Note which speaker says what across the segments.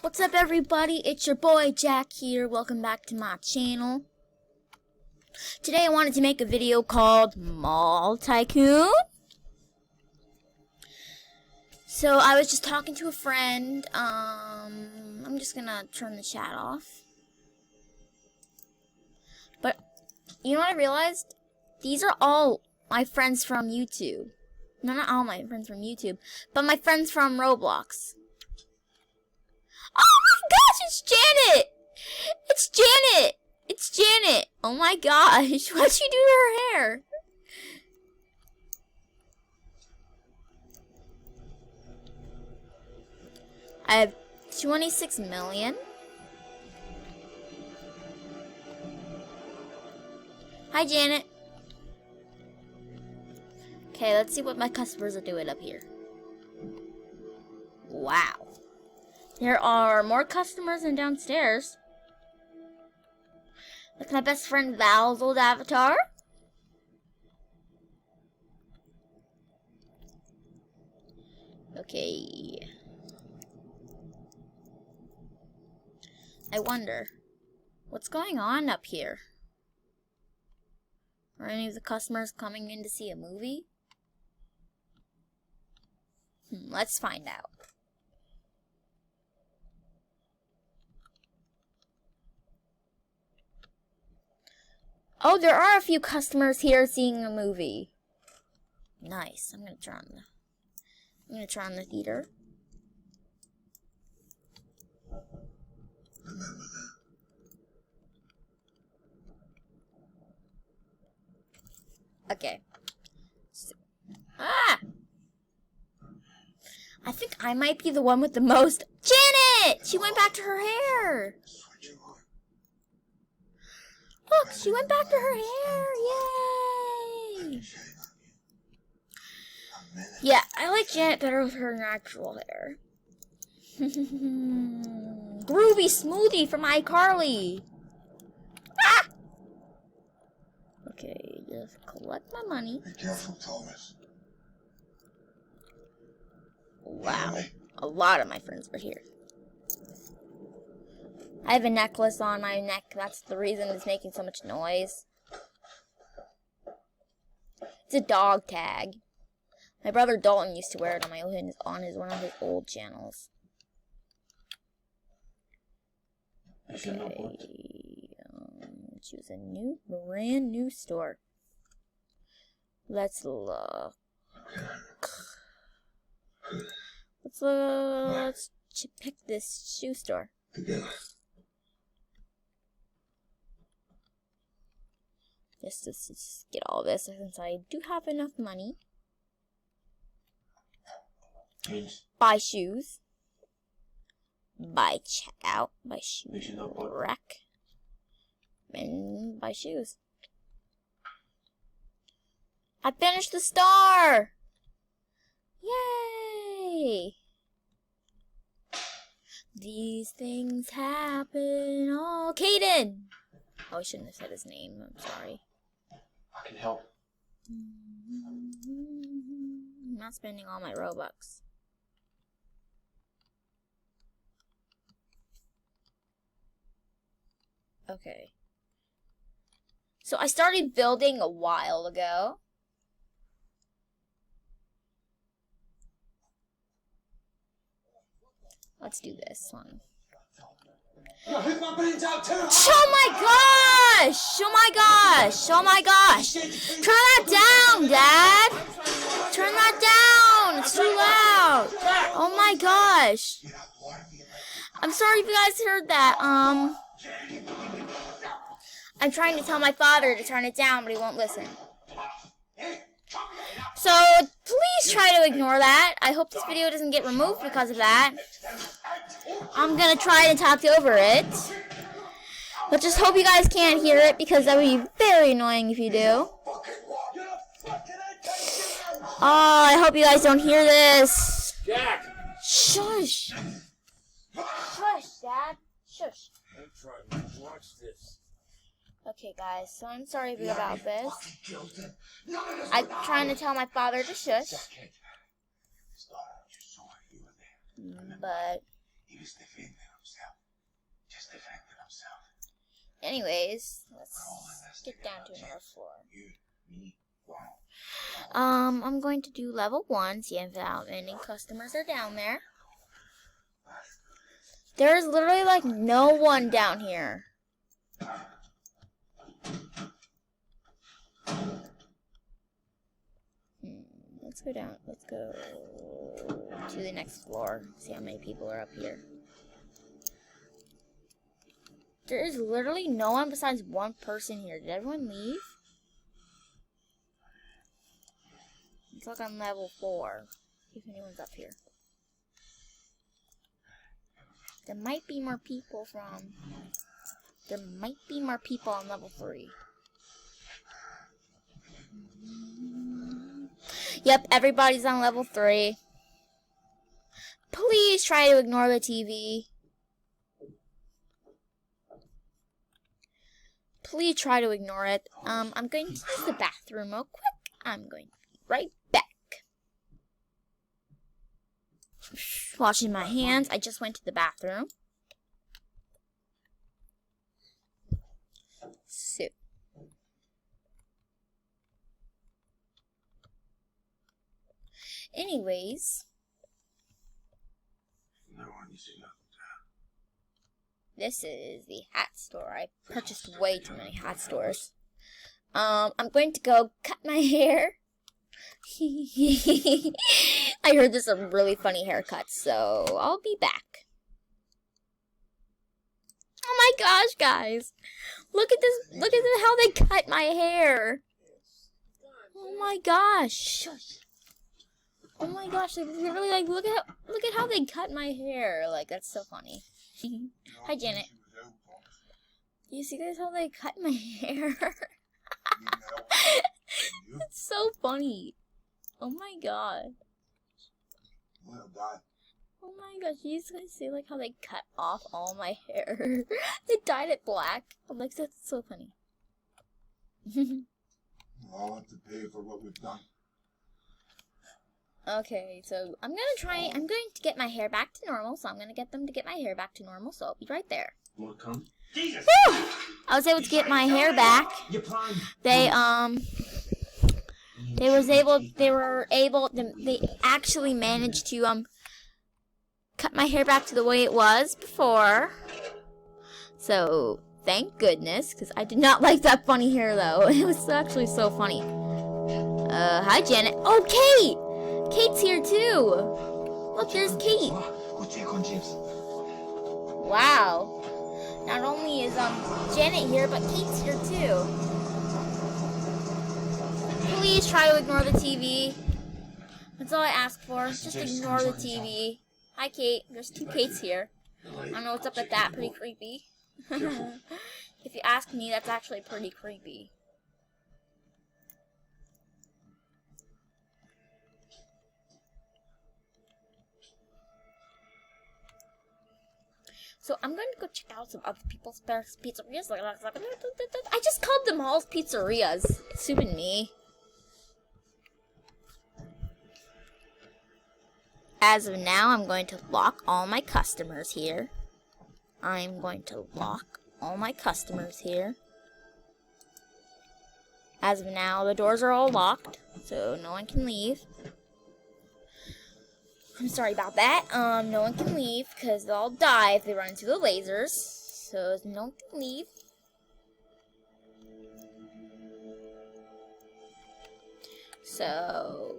Speaker 1: What's up, everybody? It's your boy Jack here. Welcome back to my channel. Today I wanted to make a video called Mall Tycoon. So I was just talking to a friend. I'm just gonna turn the chat off. But you know what I realized? These are all my friends from YouTube. No, not all my friends from YouTube, but my friends from Roblox. Oh my gosh, it's Janet! It's Janet! It's Janet! Oh my gosh, what'd she do to her hair? I have 26 million. Hi, Janet. Okay, let's see what my customers are doing up here. Wow. There are more customers than downstairs. Look at my best friend Val's old avatar. Okay. I wonder, what's going on up here? Are any of the customers coming in to see a movie? Let's find out. Oh, there are a few customers here seeing a movie. Nice. I'm gonna turn on the theater. Okay. I think I might be the one with the most. Janet! She went back to her hair. Look, she went back to her hair. Yay! Yeah, I like Janet better with her natural hair. Groovy smoothie from iCarly. Ah! Okay, just collect my money.
Speaker 2: Be careful, Thomas.
Speaker 1: Wow, a lot of my friends were here. I have a necklace on my neck. That's the reason it's making so much noise. It's a dog tag. My brother Dalton used to wear it on one of his old channels. Okay. Choose a brand new store. Let's look. Let's pick this shoe store. Just get all this since I do have enough money. Buy shoes. Buy checkout. Buy shoe rack. And buy shoes. I finished the store! Yay! These things happen. Oh, Caden! Oh, I shouldn't have said his name. I'm sorry.
Speaker 2: I can help.
Speaker 1: I'm not spending all my Robux. Okay. So I started building a while ago. Let's do this one.
Speaker 2: Yo, hit my brains out too.
Speaker 1: Oh my gosh! Oh my gosh! Oh my gosh! Turn that down, Dad! Turn that down! It's too loud! Oh my gosh! I'm sorry if you guys heard that. I'm trying to tell my father to turn it down, but he won't listen. So, please try to ignore that. I hope this video doesn't get removed because of that. I'm gonna try to talk over it. But just hope you guys can't hear it because that would be very annoying if you do. Oh, I hope you guys don't hear this.
Speaker 3: Jack!
Speaker 1: Shush! Shush, Dad. Shush.
Speaker 3: I'm trying to watch this.
Speaker 1: Okay, guys, so I'm sorry about this. I'm trying to tell my father to shush. But
Speaker 2: himself. Just defending himself.
Speaker 1: Anyways, let's get down to another floor.
Speaker 2: You, me, wow.
Speaker 1: I'm going to do level 1, see if how many customers are down there. There's literally like no one down here. Let's go down. Let's go to the next floor. See how many people are up here. There is literally no one besides one person here. Did everyone leave? Let's look on level 4. See if anyone's up here. There might be more people on level 3. Yep, everybody's on level 3. Please try to ignore the TV. Please try to ignore it. I'm going to use the bathroom real quick. I'm going to be right back. Washing my hands. I just went to the bathroom. So. Anyways.
Speaker 2: No one you see nothing.
Speaker 1: This is the hat store. I purchased way too many hat stores. I'm going to go cut my hair. I heard there's some really funny haircuts, so I'll be back. Oh my gosh, guys. Look at this. Look at how they cut my hair. Oh my gosh. Oh my gosh, they really like look at how they cut my hair. Like, that's so funny. Hi, Janet. You see guys how they cut my hair? It's so funny. Oh my god. Oh my gosh, you guys see like how they cut off all my hair? They dyed it black. I'm like, that's so funny.
Speaker 2: I'll have to pay for what we've done.
Speaker 1: Okay, so I'm going to get my hair back to normal, so I'm going to get them to get my hair back to normal, so I'll be right there.
Speaker 3: Wanna come?
Speaker 1: Woo! I was able to get my hair back. They actually managed to, cut my hair back to the way it was before. So, thank goodness, because I did not like that funny hair, though. It was actually so funny. Hi, Janet. Oh, Kate! Kate's here too. Look, there's Kate. Wow. Not only is Janet here, but Kate's here too. Please try to ignore the TV. That's all I ask for. Just ignore the TV. Hi, Kate. There's 2 Kates here. I don't know what's up with that. Pretty creepy. If you ask me, that's actually pretty creepy. So I'm going to go check out some other people's pizzerias. I just called them all pizzerias. It's stupid me. As of now, I'm going to lock all my customers here. I'm going to lock all my customers here. As of now, the doors are all locked, so no one can leave. I'm sorry about that. No one can leave because they'll die if they run into the lasers. So no one can leave. So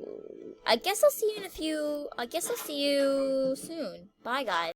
Speaker 1: I guess I'll see you soon. Bye, guys.